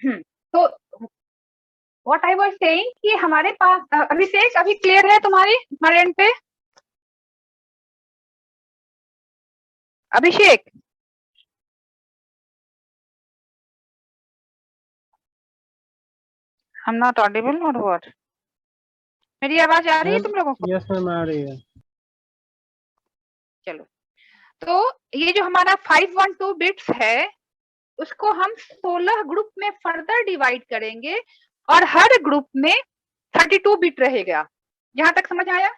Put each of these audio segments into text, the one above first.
तो what I was saying कि हमारे पास अभिषेक अभी क्लियर है तुम्हारे एंड पे? अभिषेक, आई एम नॉट ऑडिबल और व्हाट? मेरी आवाज आ रही है मैम, तुम लोगों को? यस मैम आ रही है। चलो, तो ये जो हमारा 512 बिट्स है उसको हम 16 ग्रुप में फर्दर डिवाइड करेंगे और हर ग्रुप में 32 बिट रहेगा। यहां तक समझ आया?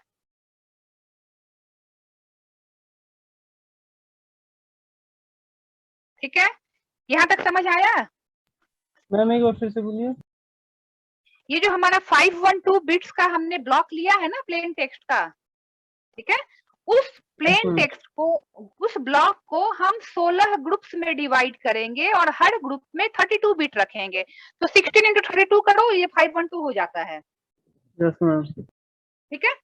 ठीक है, यहां तक समझ आया? मैम एक बार फिर से बोलिए। ये जो हमारा 512 बिट्स का हमने ब्लॉक लिया है ना प्लेन टेक्स्ट का, ठीक है, उस यस प्लेन मैम। टेक्स्ट को, उस ब्लॉक को हम 16 ग्रुप्स में डिवाइड करेंगे और हर ग्रुप में 32 बिट रखेंगे। तो 16 इंटू 32 करो, ये 512 हो जाता है। Yes ma'am. ठीक है,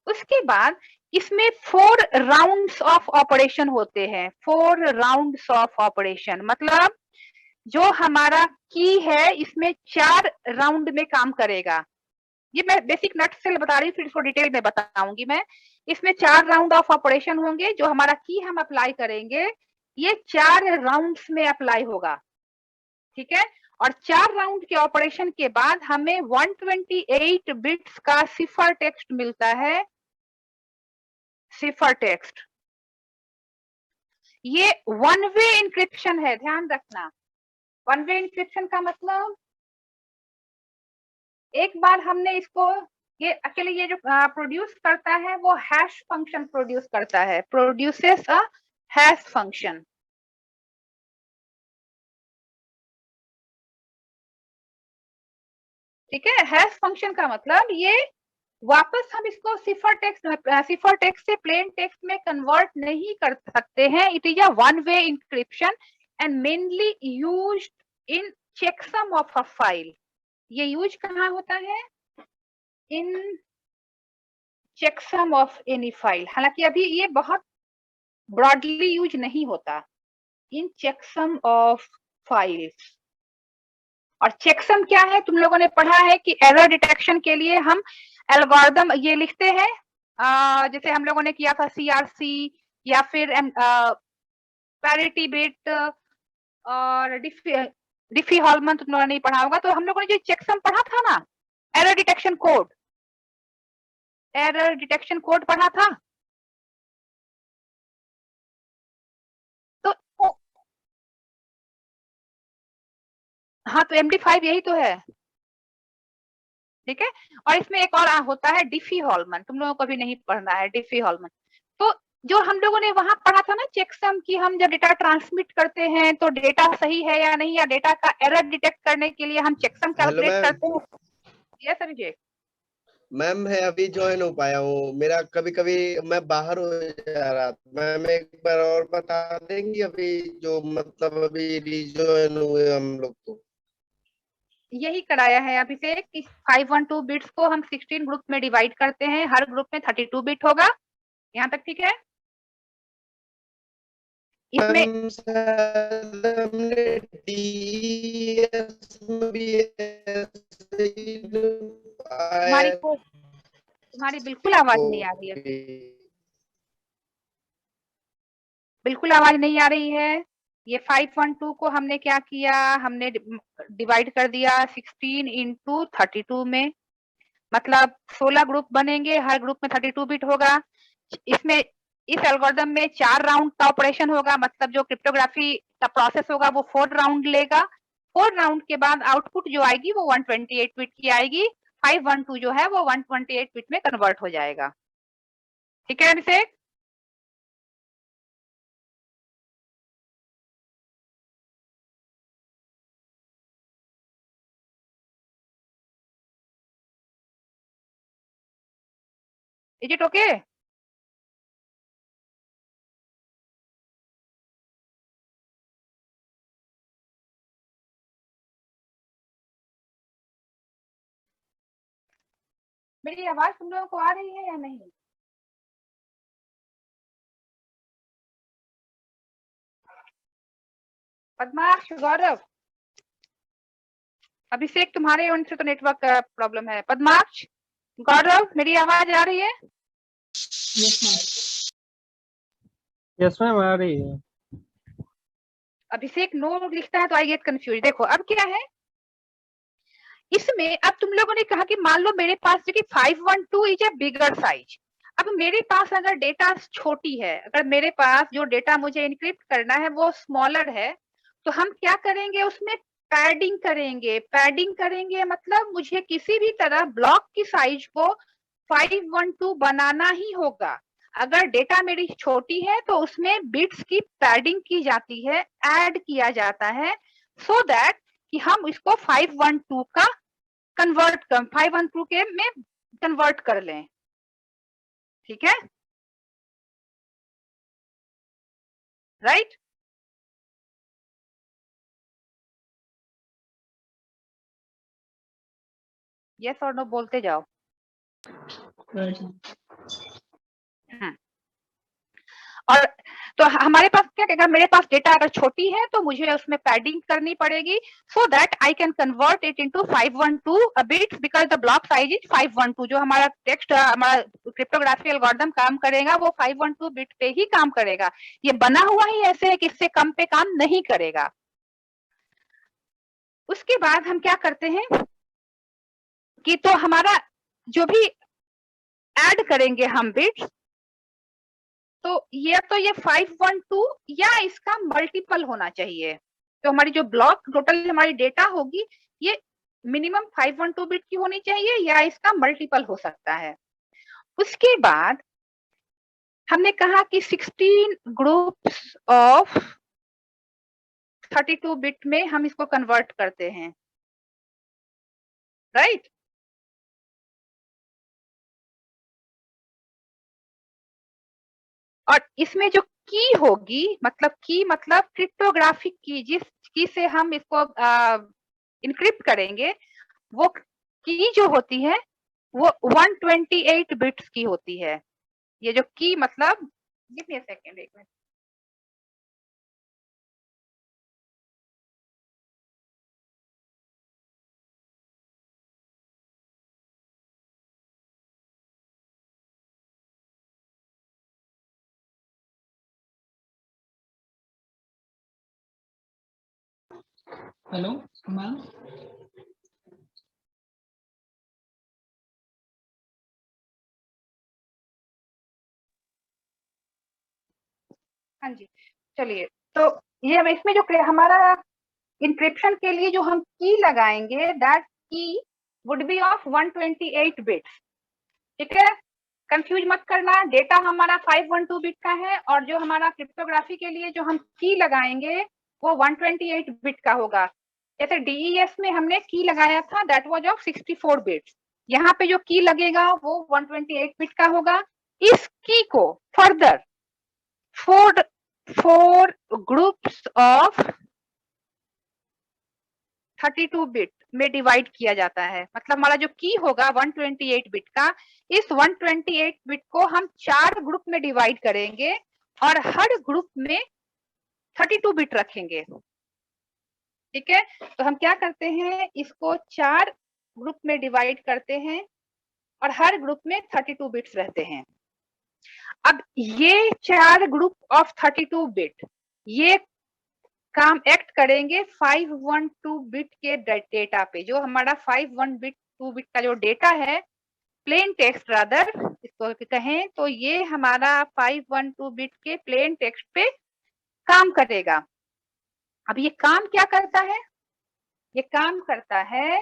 उसके बाद इसमें 4 राउंड्स ऑफ ऑपरेशन होते हैं। 4 राउंड्स ऑफ ऑपरेशन मतलब जो हमारा की है इसमें 4 राउंड में काम करेगा। ये मैं बेसिक नट से बता रही हूँ, फिर इसको डिटेल में बताऊंगी मैं। इसमें 4 राउंड ऑफ ऑपरेशन होंगे। जो हमारा की हम अप्लाई करेंगे ये 4 राउंड्स में अप्लाई होगा। ठीक है, और 4 राउंड के ऑपरेशन के बाद हमें 128 बिट्स का सिफर टेक्स्ट मिलता है। सिफर टेक्स्ट, ये वन वे इंक्रिप्शन है, ध्यान रखना। वन वे इंक्रिप्शन का मतलब एक बार हमने इसको, ये एक्चुअली ये जो प्रोड्यूस करता है वो हैश फंक्शन प्रोड्यूस करता है, प्रोड्यूसेस अ हैश फंक्शन। ठीक है, हैश फंक्शन का मतलब ये वापस हम इसको सिफर टेक्स्ट से प्लेन टेक्स्ट में कन्वर्ट नहीं कर सकते हैं। It is a one way encryption and mainly used in checksum of a file. ये यूज कहाँ होता है? In checksum of any file. हालांकि अभी ये बहुत ब्रॉडली यूज नहीं होता। In checksum of files. और चेकसम क्या है? तुम लोगों ने पढ़ा है कि एरर डिटेक्शन के लिए हम एल्गोरिदम ये लिखते हैं, जैसे हम लोगों ने किया था सीआरसी या फिर पैरिटी बिट और डिफी हॉलमन, तुम लोगों ने नहीं पढ़ा होगा। तो हम लोगों ने जो चेकसम पढ़ा था ना, error detection code, error detection code पढ़ा था। तो हाँ, तो MD5 यही तो है। ठीक है, और इसमें एक और होता है डिफी हॉलमन, तुम लोगों को भी नहीं पढ़ना है डिफी हॉलमन। तो जो हम लोगों ने वहां पढ़ा था ना चेकसम की, हम जब डेटा ट्रांसमिट करते हैं तो डेटा सही है या नहीं, या डेटा का एरर डिटेक्ट करने के लिए हम चेकसम हेलो कैलकुलेट मैम। करते हैं। यस अभिषेक। मैम मैं अभी ज्वाइन हो पाया हूँ, मेरा कभी कभी मैं बाहर हो जा रहा था। मैम एक बार और बता देंगी अभी जो मतलब अभी रिज्वाइन हुए हम लोग तो। यही कराया है अभिषेक कि 512 बिट्स को हम 16 ग्रुप में डिवाइड करते हैं, हर ग्रुप में 32 बिट होगा। यहाँ तक ठीक है? इसमें मैम शायद हमने डीएस में भी ऐसे ही तुम्हारी आया को तुम्हारी बिल्कुल आवाज नहीं आ रही है, तो। बिल्कुल आवाज नहीं आ रही है। ये 512 को हमने क्या किया, हमने डिवाइड कर दिया 16 इंटू 32 में। मतलब 16 ग्रुप बनेंगे, हर ग्रुप में 32 बिट होगा। इसमें इस एल्गोरिदम में 4 राउंड का ऑपरेशन होगा, मतलब जो क्रिप्टोग्राफी का प्रोसेस होगा वो 4 राउंड लेगा। 4 राउंड के बाद आउटपुट जो आएगी वो 128 बिट की आएगी। 512 जो है वो 128 बिट में कन्वर्ट हो जाएगा। ठीक है अभिषेक? Is it okay? मेरी आवाज तुम लोगों को आ रही है या नहीं? पद्माक्ष, गौरव, अभिषेक तुम्हारे ओर से तो नेटवर्क का प्रॉब्लम है। पद्माक्ष, गौरव, मेरी आवाज आ रही है? यस मैम आ रही है। अभिषेक नो लिखता है तो आई गेट कंफ्यूज। देखो अब क्या है इसमें, अब तुम लोगों ने कहा कि मान लो मेरे पास जो कि 512 इज ए बिगर साइज। अब मेरे पास अगर डेटा छोटी है, अगर मेरे पास जो डेटा मुझे इनक्रिप्ट करना है वो स्मॉलर है, तो हम क्या करेंगे उसमें पैडिंग करेंगे। पैडिंग करेंगे मतलब मुझे किसी भी तरह ब्लॉक की साइज को 512 बनाना ही होगा। अगर डेटा मेरी छोटी है तो उसमें बिट्स की पैडिंग की जाती है, ऐड किया जाता है, सो दैट कि हम इसको 512 का कन्वर्ट कर 512 के में कन्वर्ट कर लें। ठीक है, राइट? यस और नो बोलते जाओ। और तो हमारे पास क्या, अगर मेरे पास डेटा अगर छोटी है तो मुझे उसमें पैडिंग करनी पड़ेगी, so that I can convert it into 512 bits because the block size is 512। जो हमारा टेक्स्ट, हमारा क्रिप्टोग्राफी एल्गोरिथम काम करेगा वो 512 बिट पे ही काम करेगा। ये बना हुआ ही ऐसे है कि इससे कम पे काम नहीं करेगा। उसके बाद हम क्या करते हैं कि तो हमारा जो भी ऐड करेंगे हम बिट्स, तो ये 512 या इसका मल्टीपल होना चाहिए। तो हमारी जो ब्लॉक टोटल हमारी डेटा होगी ये मिनिमम 512 बिट की होनी चाहिए या इसका मल्टीपल हो सकता है। उसके बाद हमने कहा कि 16 ग्रुप्स ऑफ 32 बिट में हम इसको कन्वर्ट करते हैं, राइट? और इसमें जो की होगी, मतलब की मतलब क्रिप्टोग्राफिक की, जिस की से हम इसको इनक्रिप्ट करेंगे, वो की जो होती है वो 128 बिट्स की होती है। ये जो की मतलब, गिव मी अ सेकंड, एक मिनट। Hello ma'am. हाँ जी, चलिए। तो ये हम इसमें जो हमारा इंक्रिप्शन के लिए जो हम की लगाएंगे, दैट की वुड बी ऑफ 128 बिट्स। ठीक है, कंफ्यूज मत करना, डेटा हमारा 512 बिट का है और जो हमारा क्रिप्टोग्राफी के लिए जो हम की लगाएंगे वो 128 बिट का होगा। जैसे डीईएस में हमने की लगाया था, दैट वाज ऑफ 64 बिट्स। यहाँ पे जो की लगेगा वो 128 बिट का होगा। इस की को further four groups of 32 bit में डिवाइड किया जाता है। मतलब हमारा जो की होगा 128 बिट का, इस 128 बिट को हम 4 ग्रुप में डिवाइड करेंगे और हर ग्रुप में 32 बिट रखेंगे। ठीक है, तो हम क्या करते हैं, इसको 4 ग्रुप में डिवाइड करते हैं और हर ग्रुप में 32 बिट्स रहते हैं। अब ये 4 ग्रुप ऑफ 32 बिट ये काम एक्ट करेंगे 512 बिट के डेटा पे। जो हमारा 512 बिट का जो डेटा है, प्लेन टेक्स्ट रादर इसको कहें, तो ये हमारा 512 बिट के प्लेन टेक्स्ट पे काम करेगा। अब ये काम क्या करता है, ये काम करता है,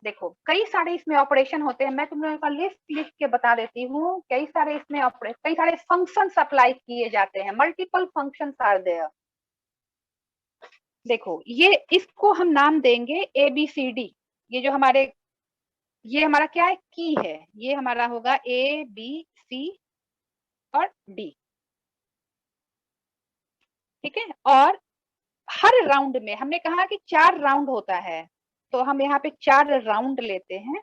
देखो कई सारे इसमें ऑपरेशन होते हैं, मैं तुम लोगों का लिस्ट लिख के बता देती हूँ। कई सारे इसमें कई सारे फंक्शंस अप्लाई किए जाते हैं, मल्टीपल फंक्शंस आर देयर। देखो ये इसको हम नाम देंगे ABCD। ये जो हमारे, ये हमारा क्या है, की है, ये हमारा होगा ABC और D। ठीक है, और हर राउंड में हमने कहा कि 4 राउंड होता है, तो हम यहाँ पे 4 राउंड लेते हैं।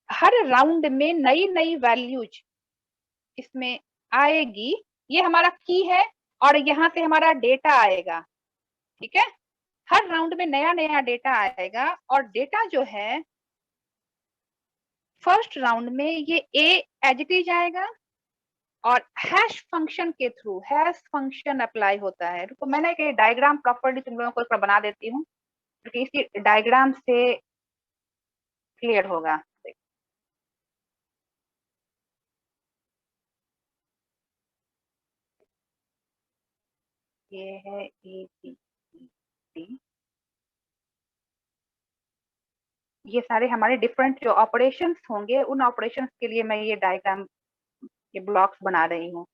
हर राउंड में नई नई वैल्यूज इसमें आएगी। ये हमारा की है और यहाँ से हमारा डेटा आएगा। ठीक है, हर राउंड में नया नया डेटा आएगा और डेटा जो है फर्स्ट राउंड में ये ए एज इट इज आएगा और हैश फंक्शन के थ्रू हैश फंक्शन अप्लाई होता है। तो मैंने एक डायग्राम प्रॉपर्ली तुम लोगों को बना देती हूँ क्योंकि इसी डायग्राम से क्लियर होगा। ये है ए बी डी, ये सारे हमारे डिफरेंट जो ऑपरेशंस होंगे उन ऑपरेशंस के लिए मैं ये डायग्राम के ब्लॉक्स बना रही हूँ।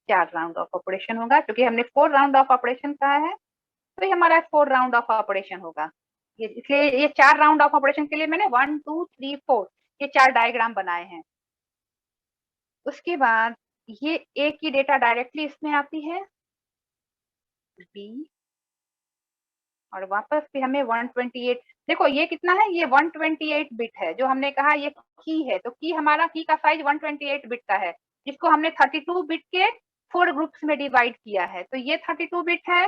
चार राउंड ऑफ ऑपरेशन होगा क्योंकि हमने 4 राउंड ऑफ ऑपरेशन कहा है, तो ये हमारा 4 राउंड ऑफ ऑपरेशन होगा। ये इसलिए ये 4 राउंड ऑफ ऑपरेशन के लिए मैंने 1 2 3 4 ये 4 डायग्राम बनाए हैं। उसके बाद ये ए की डेटा डायरेक्टली इसमें आती है, बी और वापस भी हमें 128। देखो ये कितना है, ये 128 बिट है जो हमने कहा ये की है, तो की हमारा की का साइज 128 बिट का है जिसको हमने 32 बिट के 4 ग्रुप्स में डिवाइड किया है। तो ये 32 बिट है,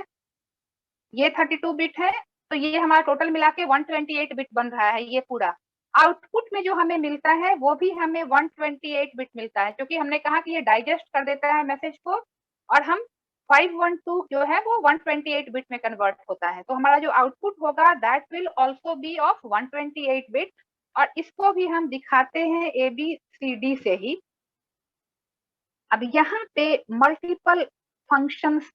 ये 32 बिट है, तो ये हमारा टोटल मिला के 128 बिट बन रहा है ये पूरा। आउटपुट में जो हमें मिलता है वो भी हमें 128 बिट मिलता है क्योंकि हमने कहा कि ये डाइजेस्ट कर देता है मैसेज को और हम 512 जो है वो 128 बिट में कन्वर्ट होता है। तो हमारा जो आउटपुट होगा that will also be of 128 bit और इसको भी हम दिखाते हैं ABCD से ही। अब यहाँ पे मल्टीपल फंक्शंस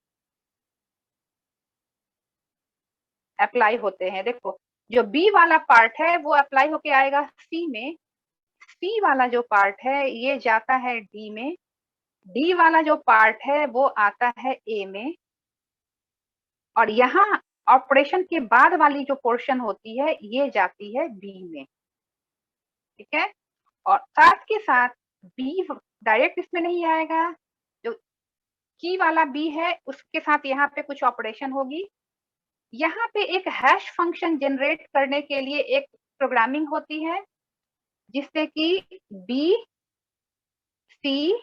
अप्लाई होते हैं। देखो जो बी वाला पार्ट है वो अप्लाई होके आएगा सी में, सी वाला जो पार्ट है ये जाता है डी में, डी वाला जो पार्ट है वो आता है ए में और यहाँ ऑपरेशन के बाद वाली जो पोर्शन होती है ये जाती है बी में। ठीक है, और साथ के साथ बी डायरेक्ट इसमें नहीं आएगा, जो की वाला बी है उसके साथ यहाँ पे कुछ ऑपरेशन होगी। यहाँ पे एक हैश फंक्शन जनरेट करने के लिए एक प्रोग्रामिंग होती है जिससे कि बी सी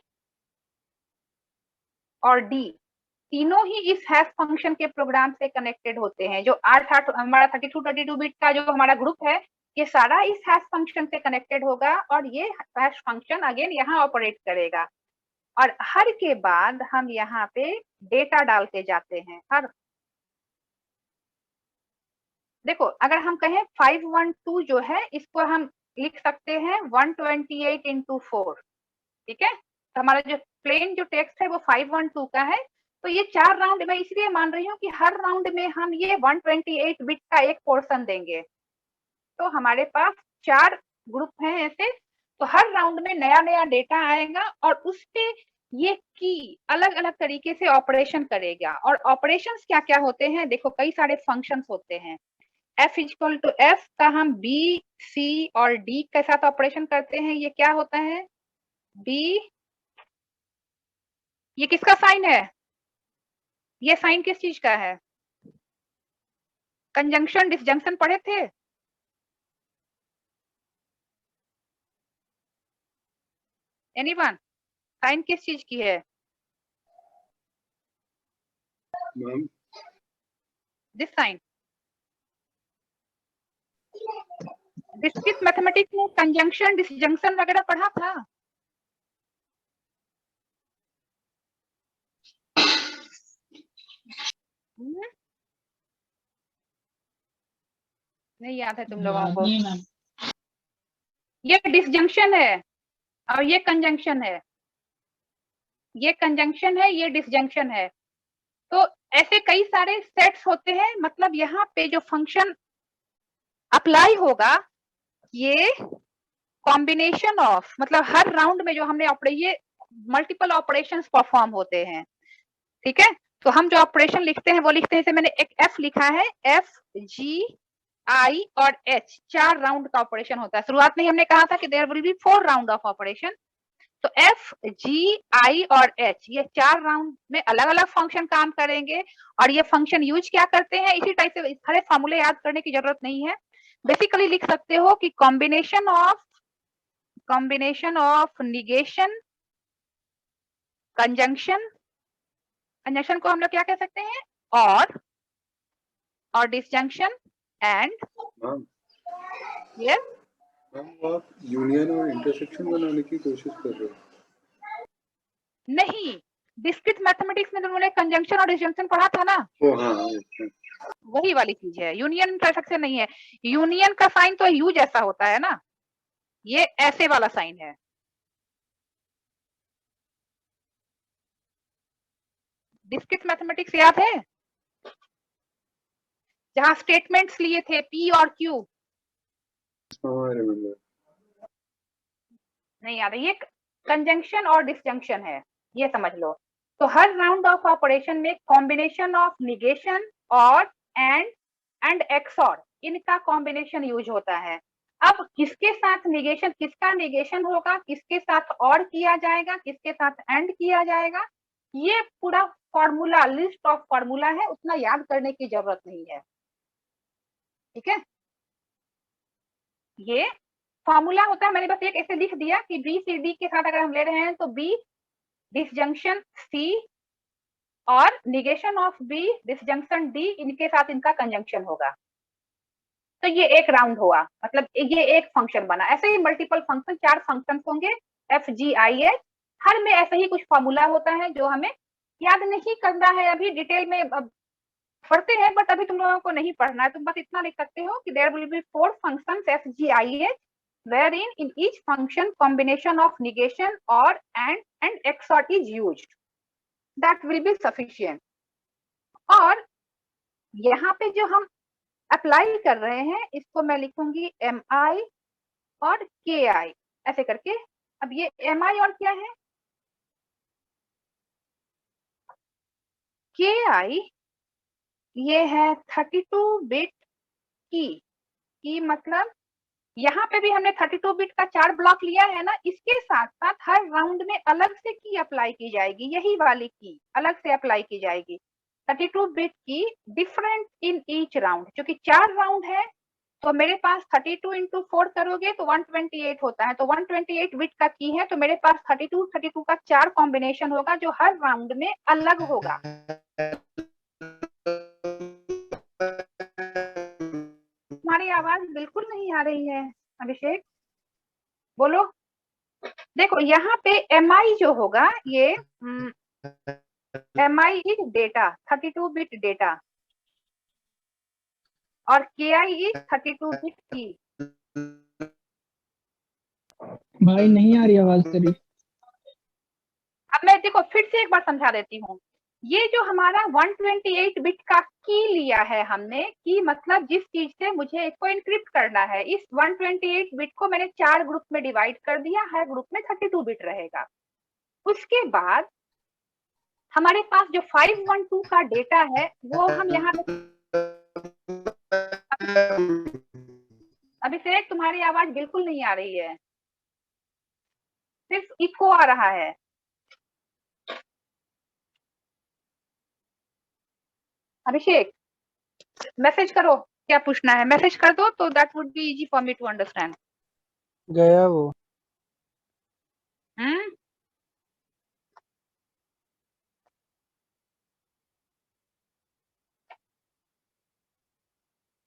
और डी तीनों ही इस हैश फंक्शन के प्रोग्राम से कनेक्टेड होते हैं। जो 8 हमारा 32 बिट का जो हमारा ग्रुप है ये सारा इस हैश फंक्शन से कनेक्टेड होगा और ये हैश फंक्शन अगेन यहाँ ऑपरेट करेगा और हर के बाद हम यहाँ पे डेटा डालते जाते हैं। हर देखो अगर हम कहें 512 जो है इसको हम लिख सकते हैं 128 into 4। ठीक है, तो हमारा जो प्लेन जो टेक्स्ट है वो 512 का है। तो ये 4 राउंड मैं इसलिए मान रही हूँ कि हर राउंड में हम ये 128 बिट का एक पोर्शन देंगे, तो हमारे पास 4 ग्रुप हैं ऐसे, तो हर राउंड में नया नया डेटा आएगा और उस पे ये की अलग अलग तरीके से ऑपरेशन करेगा। और ऑपरेशंस क्या क्या होते हैं, देखो कई सारे फंक्शंस होते हैं। F इक्वल टू F का हम B, C और D के साथ ऑपरेशन करते हैं। ये क्या होता है, B, ये किसका साइन है, ये साइन किस चीज का है, कंजंक्शन डिसजंक्शन पढ़े थे। एनीवन, साइन किस चीज की है, दिस साइन। डिस्क्रीट मैथमेटिक्स में कंजंक्शन डिसजंक्शन वगैरह पढ़ा था। नहीं याद है तुम लोगों को। ये डिसजंक्शन है और ये कंजंक्शन है, ये कंजंक्शन है ये डिसजंक्शन है। तो ऐसे कई सारे सेट्स होते हैं, मतलब यहाँ पे जो फंक्शन अप्लाई होगा ये कॉम्बिनेशन ऑफ, मतलब हर राउंड में जो हमने ये मल्टीपल ऑपरेशंस परफॉर्म होते हैं। ठीक है, तो हम जो ऑपरेशन लिखते हैं वो लिखते हैं, जैसे मैंने एक F लिखा है, F G I और H 4 राउंड का ऑपरेशन होता है। शुरुआत में हमने कहा था कि there will be 4 round of operation. तो F G I और H ये 4 राउंड में अलग अलग फंक्शन काम करेंगे और ये फंक्शन यूज क्या करते हैं, इसी टाइप से सारे फॉर्मूले याद करने की जरूरत नहीं है। बेसिकली लिख सकते हो कि combination of negation conjunction, conjunction को हम लोग क्या कह सकते हैं, और disjunction and ma'am yes. Ma'am आप यूनियन और इंटरसेक्शन बनाने की कोशिश कर रहे हो? नहीं, डिस्क्रीट मैथमेटिक्स में तुमने कंजंक्शन और डिसजंक्शन पढ़ा था ना, ओ हाँ अच्छा। वही वाली चीज है, यूनियन इंटरसेक्शन नहीं है। यूनियन का साइन तो यू जैसा होता है ना, ये ऐसे वाला साइन है। डिस्क्रीट मैथमेटिक्स याद है, जहां स्टेटमेंट्स लिए थे पी और क्यू, हाँ रिमेम्बर। नहीं याद है, ये कंजंक्शन और डिसजंक्शन है, ये समझ लो। तो हर राउंड ऑफ ऑपरेशन में कॉम्बिनेशन ऑफ निगेशन और एंड एक्सॉर, इनका कॉम्बिनेशन यूज होता है। अब किसके साथ निगेशन, किसका निगेशन होगा, किसके साथ और किया जाएगा, किसके साथ एंड किया जाएगा, ये पूरा फॉर्मूला, लिस्ट ऑफ फॉर्मूला है, उतना याद करने की जरूरत नहीं है, ठीक है। ये फॉर्मूला होता है, मैंने बस एक ऐसे लिख दिया कि बी सी डी के साथ अगर हम ले रहे हैं तो बी डिसजंक्शन सी और negation of B disjunction D, इनके साथ इनका कंजंक्शन होगा। तो ये एक राउंड हुआ, मतलब ये एक फंक्शन बना। ऐसे ही मल्टीपल फंक्शन, 4 फंक्शन होंगे एफ जी आई एच, हर में ऐसे ही कुछ फॉर्मूला होता है जो हमें याद नहीं करना है, अभी डिटेल में पढ़ते हैं, बट अभी तुम लोगों को नहीं पढ़ना है। तुम बस इतना लिख सकते हो कि there will be 4 functions F G I H wherein in each function combination of negation or and XOR is used, that will be sufficient। और यहाँ पे जो हम अप्लाई कर रहे हैं, इसको मैं लिखूंगी mi और ki ऐसे करके। अब ये mi और क्या है, ki ये है 32 बिट की मतलब यहाँ पे भी हमने 32 बिट का 4 ब्लॉक लिया है ना, इसके साथ साथ हर राउंड में अलग से की अप्लाई की जाएगी, यही वाली की अलग से अप्लाई की जाएगी। 32 बिट की डिफरेंट इन ईच राउंड, क्योंकि 4 राउंड है तो मेरे पास 32 इंटू 4 करोगे तो 128 होता है, तो 128 बिट का की है, तो मेरे पास 32 का 4 कॉम्बिनेशन होगा जो हर राउंड में अलग होगा। तुम्हारी आवाज बिल्कुल नहीं आ रही है अभिषेक, बोलो। देखो यहाँ पे mi जो होगा, ये mi is data, 32 bit data, और ki इज 32 बिट की। भाई नहीं आ रही आवाज तेरी। अब मैं देखो फिर से एक बार समझा देती हूँ, ये जो हमारा 128 बिट का की लिया है हमने, की मतलब जिस चीज से मुझे इसको इनक्रिप्ट करना है, इस 128 बिट को मैंने 4 ग्रुप में डिवाइड कर दिया, हर ग्रुप में 32 बिट रहेगा। उसके बाद हमारे पास जो 512 का डेटा है वो हम यहाँ पे, अभिषेक तुम्हारी आवाज बिल्कुल नहीं आ रही है, सिर्फ इको आ रहा है। अभिषेक मैसेज करो, क्या पूछना है मैसेज कर दो, तो that would be easy for me to understand. गया वो।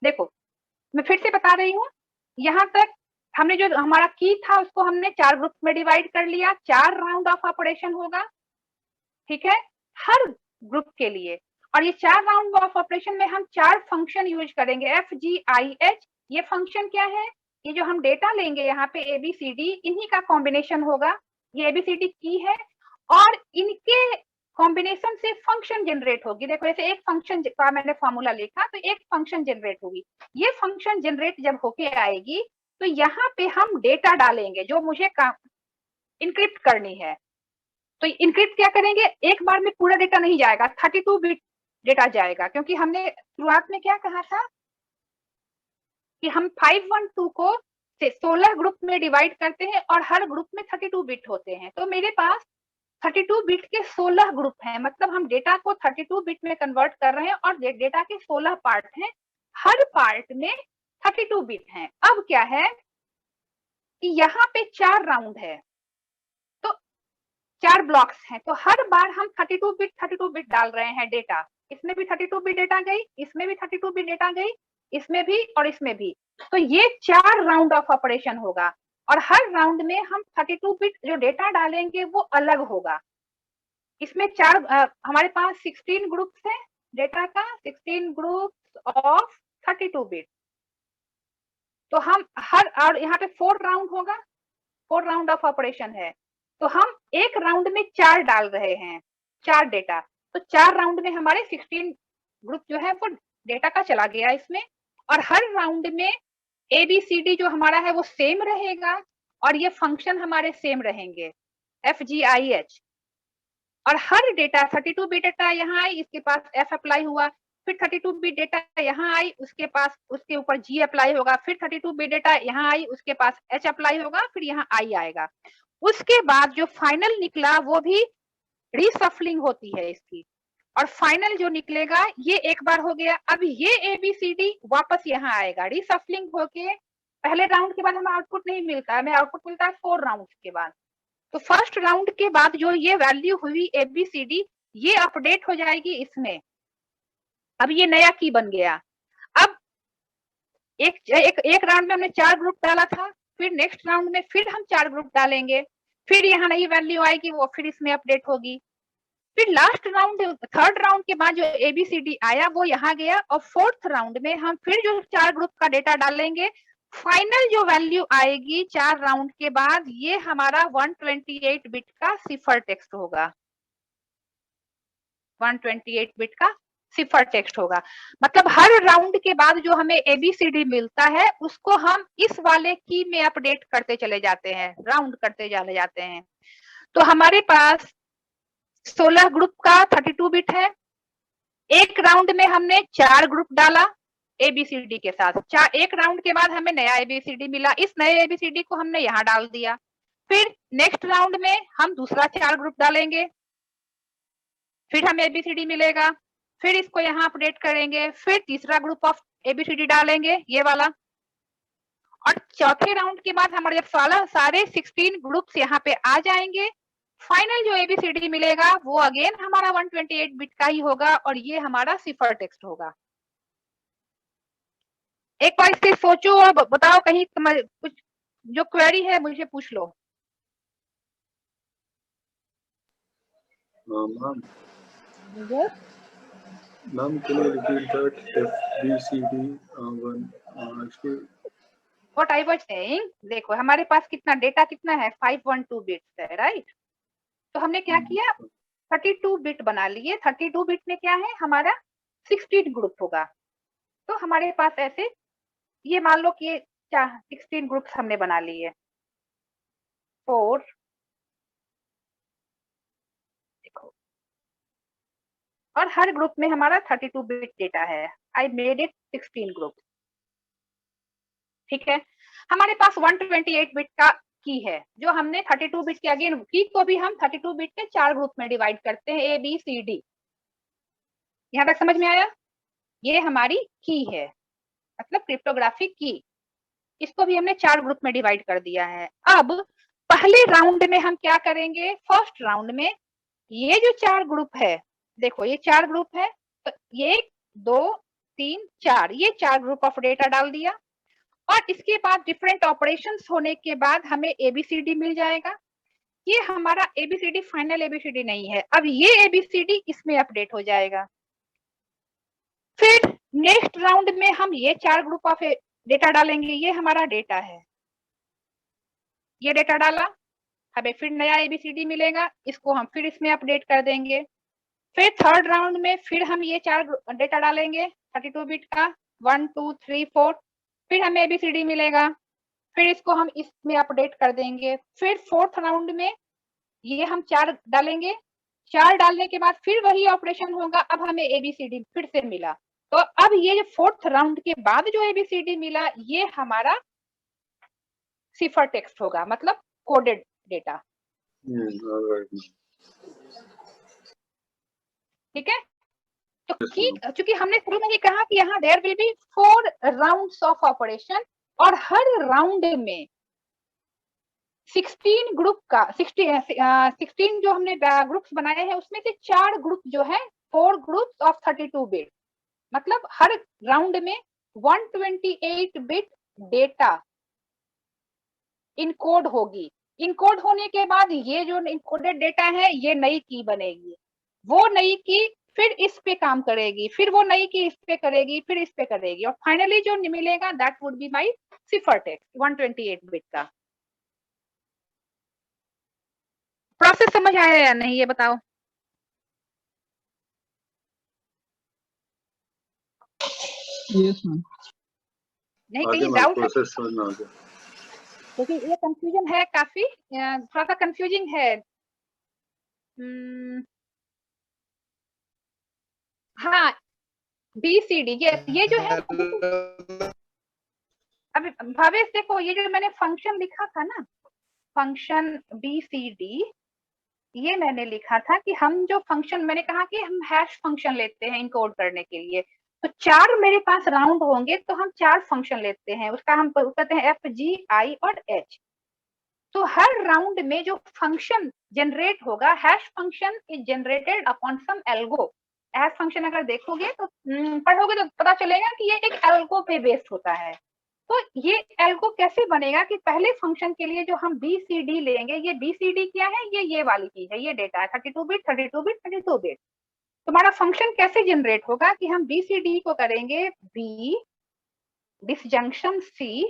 देखो मैं फिर से बता रही हूँ, यहाँ तक हमने जो हमारा की था उसको हमने 4 ग्रुप में डिवाइड कर लिया, 4 राउंड ऑफ ऑपरेशन होगा, ठीक है, हर ग्रुप के लिए। और ये 4 राउंड ऑफ ऑपरेशन में हम 4 फंक्शन यूज करेंगे, एफ जी आई एच। ये फंक्शन क्या है, ये जो हम डेटा लेंगे यहाँ पे ABCD, इन्हीं का कॉम्बिनेशन होगा, ये ABCD की है, और इनके कॉम्बिनेशन से फंक्शन जनरेट होगी। देखो ऐसे एक फंक्शन का मैंने फॉर्मूला लिखा, तो एक फंक्शन जनरेट होगी। ये फंक्शन जनरेट जब होके आएगी तो यहाँ पे हम डेटा डालेंगे जो मुझे इनक्रिप्ट करनी है। तो इनक्रिप्ट क्या करेंगे, एक बार में पूरा डेटा नहीं जाएगा, 32 बिट डेटा जाएगा, क्योंकि हमने शुरुआत में क्या कहा था कि हम 512 को 16 ग्रुप में डिवाइड करते हैं और हर ग्रुप में 32 बिट होते हैं। तो मेरे पास 32 बिट के 16 ग्रुप हैं, मतलब हम डेटा को 32 बिट में कन्वर्ट कर रहे हैं और डेटा के 16 पार्ट हैं, हर पार्ट में 32 बिट हैं। अब क्या है कि यहाँ पे 4 राउंड है, तो 4 ब्लॉक्स हैं, तो हर बार हम 32 बिट डाल रहे हैं डेटा। इसमें भी 32 बिट डेटा गई, इसमें भी 32 बिट डेटा गई, इसमें भी और इसमें भी। तो ये 4 राउंड ऑफ ऑपरेशन होगा और हर राउंड में हम 32 बिट जो डेटा डालेंगे वो अलग होगा। इसमें हमारे पास 16 ग्रुप्स है डेटा का, 16 ग्रुप्स ऑफ 32 बिट। तो हम और यहाँ पे 4 राउंड होगा, 4 राउंड ऑफ ऑपरेशन है, तो हम एक राउंड में 4 डाल रहे हैं, 4 डेटा। तो 4 राउंड में हमारे 16 ग्रुप जो है वो डेटा का चला गया इसमें, और हर राउंड में ABCD जो हमारा है वो सेम रहेगा और ये फंक्शन हमारे सेम रहेंगे FGIH। और हर डेटा 32 बिट डेटा यहाँ आई, इसके पास F अप्लाई हुआ, फिर 32 बिट डेटा यहाँ आई, उसके पास उसके ऊपर G अप्लाई होगा, फिर 32 बिट डेटा यहाँ आई, उसके पास H अप्लाई होगा, फिर यहाँ I आएगा। उसके बाद जो फाइनल निकला वो भी रीसफलिंग होती है इसकी, और फाइनल जो निकलेगा ये एक बार हो गया। अब ये ABCD वापस यहाँ आएगा, रीसफलिंग होके पहले राउंड के बाद हमें आउटपुट नहीं मिलता, हमें आउटपुट मिलता है 4 राउंड के बाद। तो फर्स्ट राउंड के बाद जो ये वैल्यू हुई ABCD ये अपडेट हो जाएगी इसमें। अब ये नया की बन गया। अब एक राउंड में हमने 4 ग्रुप डाला था, फिर नेक्स्ट राउंड में फिर हम 4 ग्रुप डालेंगे, फिर यहाँ नई वैल्यू आएगी वो फिर इसमें अपडेट होगी। फिर लास्ट राउंड, थर्ड राउंड के बाद जो ABCD आया वो यहाँ गया, और फोर्थ राउंड में हम फिर जो 4 ग्रुप का डेटा डालेंगे, फाइनल जो वैल्यू आएगी 4 राउंड के बाद ये हमारा 128 बिट का सिफर टेक्स्ट होगा, 128 बिट का सिफर टेक्स्ट होगा। मतलब हर राउंड के बाद जो हमें ABCD मिलता है उसको हम इस वाले की में अपडेट करते चले जाते हैं, राउंड करते चले जाते हैं। तो हमारे पास 16 ग्रुप का 32 बिट है। एक राउंड में हमने 4 ग्रुप डाला ABCD के साथ, एक राउंड के बाद हमें नया ABCD मिला, इस नए ABCD को हमने यहाँ डाल दिया। फिर नेक्स्ट राउंड में हम दूसरा 4 ग्रुप डालेंगे, फिर हमें ABCD मिलेगा, फिर इसको यहाँ अपडेट करेंगे, फिर तीसरा ग्रुप ऑफ ABCD डालेंगे ये वाला, और चौथे राउंड के बाद हमारे जब सारे 16 ग्रुप्स यहाँ पे आ जाएंगे, फाइनल जो ABCD मिलेगा वो अगेन हमारा 128 बिट का ही होगा और ये हमारा सिफर टेक्स्ट होगा। एक बार इससे सोचो और बताओ, कहीं कुछ जो क्वेरी है मुझे पूछ लो। Ma'am, can you repeat that FBCD one? What I was saying, देखो हमारे पास कितना डेटा कितना है, 512 बिट्स है, राइट। तो हमने क्या किया, 32 बिट बना लिए। 32 बिट में क्या है हमारा 16 ग्रुप होगा। तो हमारे पास ऐसे ये मान लो कि 16 ग्रुप्स हमने बना लिए, 4 देखो, और हर ग्रुप में हमारा 32 बिट डेटा है। आई मेड इट 16 ग्रुप, ठीक है। हमारे पास 128 बिट का की है जो हमने 32 बिट के, अगेन की को भी हम 32 बिट के 4 ग्रुप में डिवाइड करते हैं, ABCD। यहाँ तक समझ में आया? ये हमारी की है, मतलब क्रिप्टोग्राफिक की। इसको भी हमने 4 ग्रुप में डिवाइड कर दिया है। अब पहले राउंड में हम क्या करेंगे, फर्स्ट राउंड में ये जो 4 ग्रुप है, देखो ये 4 ग्रुप है, तो 1 2 3 4, ये 4 ग्रुप ऑफ डेटा डाल दिया, और इसके बाद डिफरेंट ऑपरेशंस होने के बाद हमें ABCD मिल जाएगा। ये हमारा ABCD फाइनल ABCD नहीं है, अब ये ABCD इसमें अपडेट हो जाएगा। फिर नेक्स्ट राउंड में हम ये 4 ग्रुप ऑफ डेटा डालेंगे, ये हमारा डेटा है, ये डेटा डाला, हमें फिर नया ABCD मिलेगा, इसको हम फिर इसमें अपडेट कर देंगे। फिर थर्ड राउंड में फिर हम ये 4 डेटा डालेंगे 32 बिट का, 1 2 3 4, फिर हमें ABCD मिलेगा, फिर इसको हम इसमें अपडेट कर देंगे। फिर फोर्थ राउंड में ये हम 4 डालेंगे, 4 डालने के बाद फिर वही ऑपरेशन होगा, अब हमें ABCD फिर से मिला। तो अब ये जो फोर्थ राउंड के बाद जो ABCD मिला ये हमारा सिफर टेक्स्ट होगा, मतलब कोडेड डेटा, ठीक है। तो चूंकि हमने शुरू में ही कहा कि यहाँ there will be 4 rounds of operation, और हर राउंड में 16 ग्रुप का 16 जो हमने ग्रुप्स बनाए हैं उसमें से 4 ग्रुप जो है 4 ग्रुप्स ऑफ 32 बिट, मतलब हर राउंड में 128 बिट डेटा इनकोड होगी। इनकोड होने के बाद ये जो इनकोडेड डेटा है ये नई की बनेगी, वो नई की फिर इस पे काम करेगी, फिर वो नई की इस पे करेगी, फिर इस पे करेगी, और फाइनली जो मिलेगा that would be my cipher text 128 bit का। प्रोसेस समझ आया या नहीं ये बताओ? Yes ma'am. नहीं आगे कहीं मैम डाउट है? प्रोसेस समझ में आ गया। क्योंकि ये कंफ्यूजन है काफी, थोड़ा सा कंफ्यूजिंग है। हाँ BCD ये जो है अभी भावेश देखो, ये जो मैंने फंक्शन लिखा था ना, फंक्शन BCD, ये मैंने लिखा था कि हम जो फंक्शन, मैंने कहा कि हम हैश फंक्शन लेते हैं इनकोड करने के लिए, तो 4 मेरे पास राउंड होंगे तो हम 4 फंक्शन लेते हैं, उसका हम कहते हैं F, G, I और H। तो हर राउंड में जो फंक्शन जनरेट होगा, hash function is generated upon some algo. Hash function अगर देखोगे तो पढ़ोगे तो पता चलेगा कि ये एक एल्गो पे बेस्ड होता है। तो ये एल्गो कैसे बनेगा कि पहले फंक्शन के लिए जो हम BCD लेंगे, ये BCD क्या है, ये वाली चीज है, ये डेटा है 32 बिट 32 बिट 32 बिट। तुम्हारा फंक्शन कैसे जनरेट होगा कि हम BCD को करेंगे B disjunction C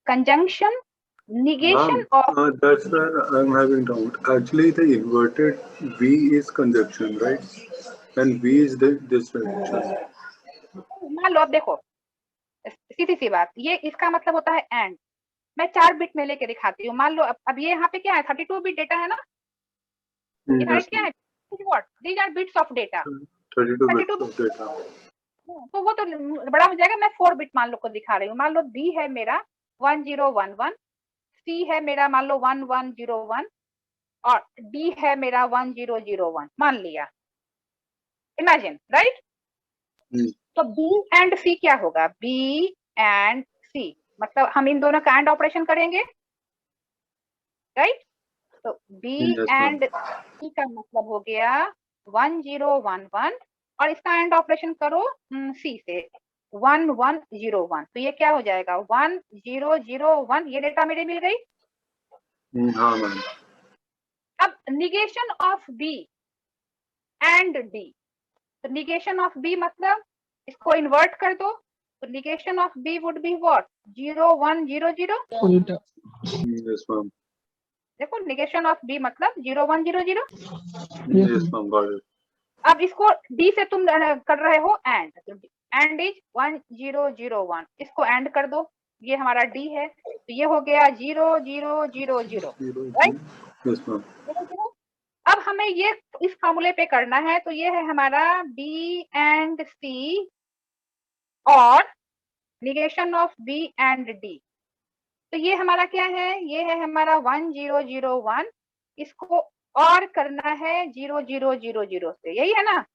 conjunction negation of That's where I'm having doubt. Actually, the inverted V is conjunction, right? And V is the disjunction. मान लो, अब देखो सीधी सी बात, ये इसका मतलब होता है एंड। मैं 4 बिट में लेके दिखाती हूँ। मान लो अब ये यहाँ पे क्या है, 32 बिट डेटा है ना, ये Yes, क्या है, what these are bits of data, 32 bits 32 of data. तो वो तो बड़ा हो जाएगा। मैं 4 बिट मान लो को दिखा रही हूँ। मान लो B है मेरा 1011, C है मेरा मान लो 1101 और D है मेरा 1001, मान लिया, इमेजिन, राइट? तो B एंड C क्या होगा, B एंड C मतलब हम इन दोनों का एंड ऑपरेशन करेंगे, राइट? तो B एंड C का मतलब हो गया 1011 और इसका एंड ऑपरेशन करो C से 1101, तो ये क्या हो जाएगा 1001, ये डेटा मेरे मिल गई। हाँ मैम। अब negation of B and D, तो निगेशन ऑफ B मतलब इसको इन्वर्ट कर दो, तो negation of B would be what 0100। उल्टा। Yes ma'am. देखो निगेशन ऑफ B मतलब 0100। Yes ma'am, got it. अब इसको D से तुम कर रहे हो एंड, तो एंड इज 1001, इसको एंड कर दो, ये हमारा D है, तो ये हो गया 0000, राइट? Yes ma'am. अब हमें ये इस फॉर्मूले पे करना है, तो ये है हमारा B एंड C और negation of B and D, तो ये हमारा क्या है, ये है हमारा 1001, इसको और करना है 0000 से, यही है ना?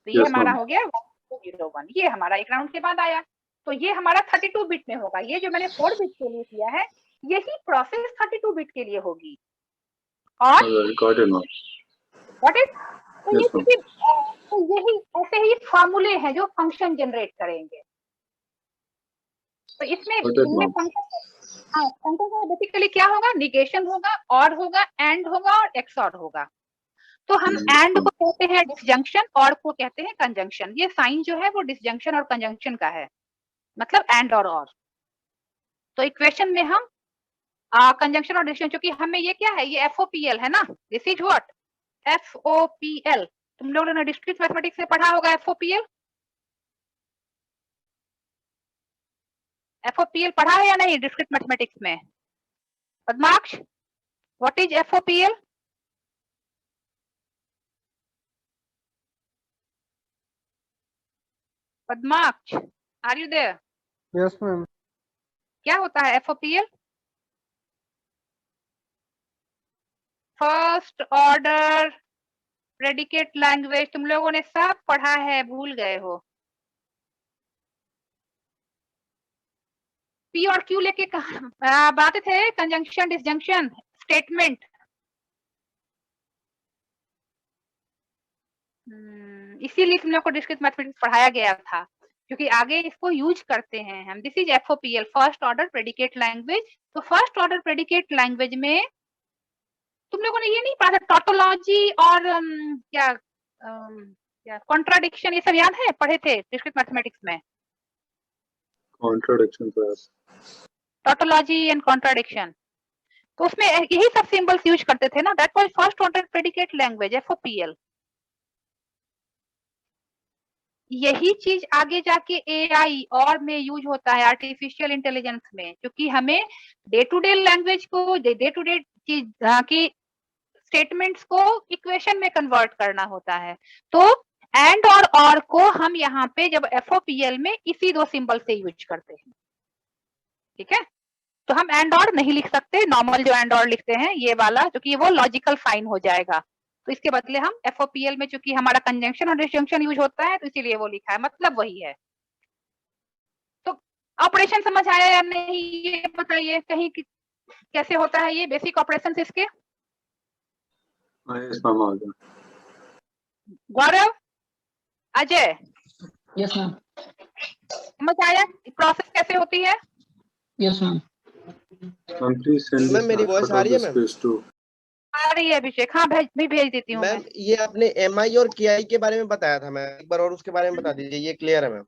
तो ये Yes, हमारा ma'am. हो गया 1001, ये हमारा एक राउंड के बाद आया, तो ये हमारा 32 बिट में होगा। ये जो मैंने 4 बिट के लिए किया है, यही प्रोसेस 32 बिट के लिए होगी। और Got it ma'am. What is, तो Yes, ये ma'am. तो यही ऐसे ही फॉर्मूले हैं जो फंक्शन जनरेट करेंगे। तो इसमें Got it, ma'am. फंक्शन का बेसिकली क्या होगा, निगेशन होगा, और होगा, एंड होगा और एक्सऑर होगा। तो हम एंड को कहते हैं डिसजंक्शन, और को कहते हैं कंजंक्शन। ये साइन जो है वो डिसजंक्शन और कंजंक्शन का है, मतलब एंड और। तो इक्वेशन में हम कंजंक्शन और डिसजंक्शन, क्योंकि हमें ये क्या है, ये FOPL है ना, दिस इज व्हाट FOPL। तुम लोगों ने डिस्क्रीट मैथमेटिक्स में पढ़ा होगा FOPL। FOPL पढ़ा है या नहीं डिस्क्रीट मैथमेटिक्स में? Padmaksh, what is FOPL? Padmaksh, are you there? Yes ma'am. क्या होता है FOPL? First order predicate language, तुम लोगों ने सब पढ़ा है, भूल गए हो। पी और क्यू लेके बातें थे, कंजंक्शन डिसजंक्शन स्टेटमेंट। इसीलिए तुम लोग को डिस्क्रीट मैथमेटिक्स पढ़ाया गया था, क्योंकि आगे इसको यूज करते हैं हम। This is FOPL, first order predicate language. तो फर्स्ट ऑर्डर प्रेडिकेट लैंग्वेज में तुम लोगों ने ये नहीं पढ़ा था टॉटोलॉजी और क्या कॉन्ट्राडिक्शन, ये सब याद है, पढ़े थे डिस्क्रीट मैथमेटिक्स में? Contradiction class, tautology and contradiction, तो उसमें यही सब सिंबल्स यूज करते थे ना। That was first order predicate language, FOPL। यही चीज आगे जाके AI और में यूज होता है, आर्टिफिशियल इंटेलिजेंस में, क्योंकि हमें डे टू डे लैंग्वेज को, डे टू डे की स्टेटमेंट्स को इक्वेशन में कन्वर्ट करना होता है। तो एंड और को हम यहाँ पे जब FOPL में इसी दो सिंबल से यूज करते हैं, ठीक है। तो हम एंड और नहीं लिख सकते, नॉर्मल जो एंड और लिखते हैं ये वाला, क्योंकि वो लॉजिकल साइन हो जाएगा। तो इसके बदले हम FOPL में चूंकि हमारा कंजंक्शन और डिसजंक्शन यूज होता है, तो इसीलिए वो लिखा है, मतलब वही है। तो ऑपरेशन समझ आया या नहीं ये बताइए, कहीं कैसे होता है ये बेसिक ऑपरेशन इसके? यस मैम आ गया। गौरव, अजय, यस मैम। समझ आया प्रोसेस कैसे होती है? Yes ma'am. Ma'am please send ma'am मेरी वॉइस आ रही है मैम? आ रही है अभिषेक, हाँ भेज देती हूँ मैम मैं। ये आपने MI और KI के बारे में बताया था, मैम एक बार और उसके बारे में बता दीजिए, ये क्लियर है मैम?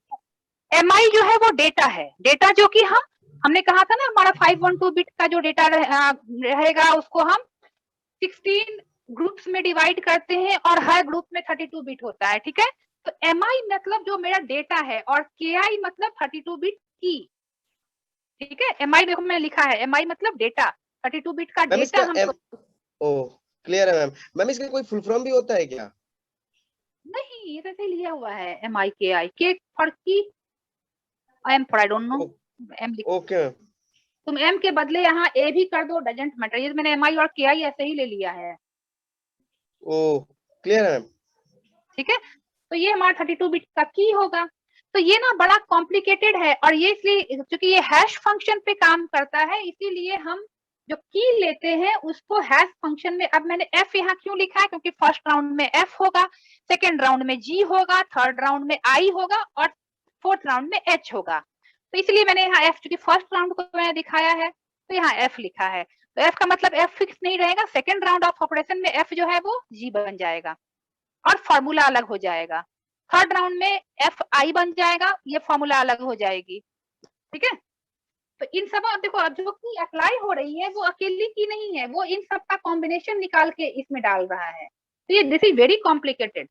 MI जो है वो डेटा है, डेटा जो कि हमने कहा था ना, हमारा 512 बिट का जो डेटा रहेगा उसको हम 16 ग्रुप्स में डिवाइड करते हैं और हर ग्रुप में 32 बिट होता है, ठीक है। तो MI मतलब जो मेरा डेटा है और KI मतलब 32 बिट की, ठीक है। MI देखो मैंने लिखा है, MI मतलब डेटा, 32 बिट का मैम डेटा इसका हम ओह क्लियर है मैम। मैम इसका कोई फुल फॉर्म भी होता है क्या? नहीं, ये तो लिया हुआ है MI KI, के फॉर की, M for I don't know, M okay ma'am. तुम M के बदले यहाँ A भी कर दो, डजेंट मैटर, ये मैंने MI और KI ऐसे ही ले लिया है। ओह क्लियर है मैम। ठीक है, तो ये हमारा 32 बिट का की होगा। तो ये ना बड़ा कॉम्प्लिकेटेड है, और ये इसलिए क्योंकि ये हैश फंक्शन पे काम करता है, इसीलिए हम जो की लेते हैं उसको हैश फंक्शन में, अब मैंने F यहाँ क्यों लिखा है, क्योंकि फर्स्ट राउंड में F होगा, सेकेंड राउंड में G होगा, थर्ड राउंड में I होगा और फोर्थ राउंड में H होगा। तो इसलिए मैंने यहाँ F, क्योंकि फर्स्ट राउंड को मैंने दिखाया है तो यहाँ F लिखा है। तो F का मतलब F फिक्स नहीं रहेगा, सेकेंड राउंड ऑफ ऑपरेशन में F जो है वो G बन जाएगा और फॉर्मूला अलग हो जाएगा। थर्ड राउंड में FI बन जाएगा, ये फॉर्मूला अलग हो जाएगी, ठीक है। तो इन सब देखो, अब जो की अप्लाई हो रही है वो अकेली की नहीं है, वो इन सब का कॉम्बिनेशन निकाल के इसमें डाल रहा है। तो ये दिस इज वेरी कॉम्प्लिकेटेड।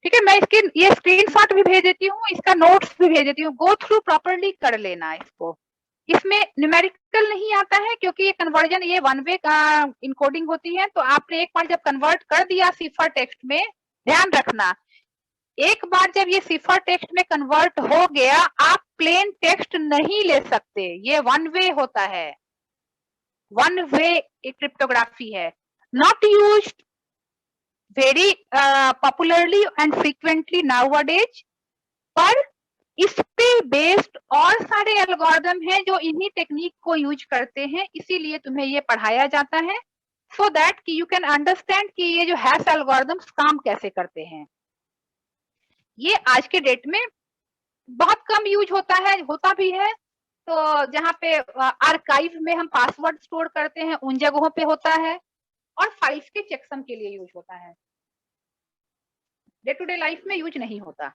ठीक है, मैं इसकी ये स्क्रीनशॉट भी भेज देती हूँ, इसका नोट्स भी भेज देती हूँ, गो थ्रू प्रॉपर्ली कर लेना इसको। इसमें न्यूमेरिकल नहीं आता है क्योंकि ये कन्वर्जन, ये वन वे का इनकोडिंग होती है। तो आपने एक बार जब कन्वर्ट कर दिया सिफर टेक्स्ट में, ध्यान रखना, एक बार जब ये सिफर टेक्स्ट में कन्वर्ट हो गया, आप प्लेन टेक्स्ट नहीं ले सकते, ये वन वे होता है, वन वे क्रिप्टोग्राफी है, not used very popularly and frequently nowadays, पर इस पे बेस्ड और सारे एल्गोरिदम हैं जो इन्हीं टेक्निक को यूज करते हैं, इसीलिए तुम्हें ये पढ़ाया जाता है, सो दैट कि यू कैन अंडरस्टैंड कि ये जो हैश एल्गोरिदम्स काम कैसे करते हैं। ये आज के डेट में बहुत कम यूज होता है, होता भी है तो जहाँ पे आर्काइव में हम पासवर्ड स्टोर करते हैं उन जगहों पे होता है, और फाइल्स के चेकसम के लिए यूज होता है, डे टू डे लाइफ में यूज नहीं होता।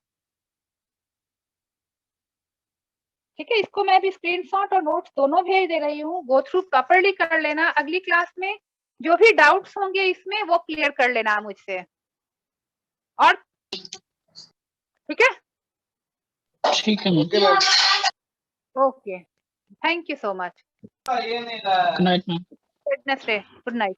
ठीक है, इसको मैं अभी स्क्रीनशॉट और नोट्स दोनों भेज दे रही हूँ, गो थ्रू प्रॉपर्ली कर लेना। अगली क्लास में जो भी डाउट्स होंगे इसमें वो क्लियर कर लेना मुझसे, और ठीक है? ठीक है ma'am. Okay, thank you so much. Good night ma'am. Good night.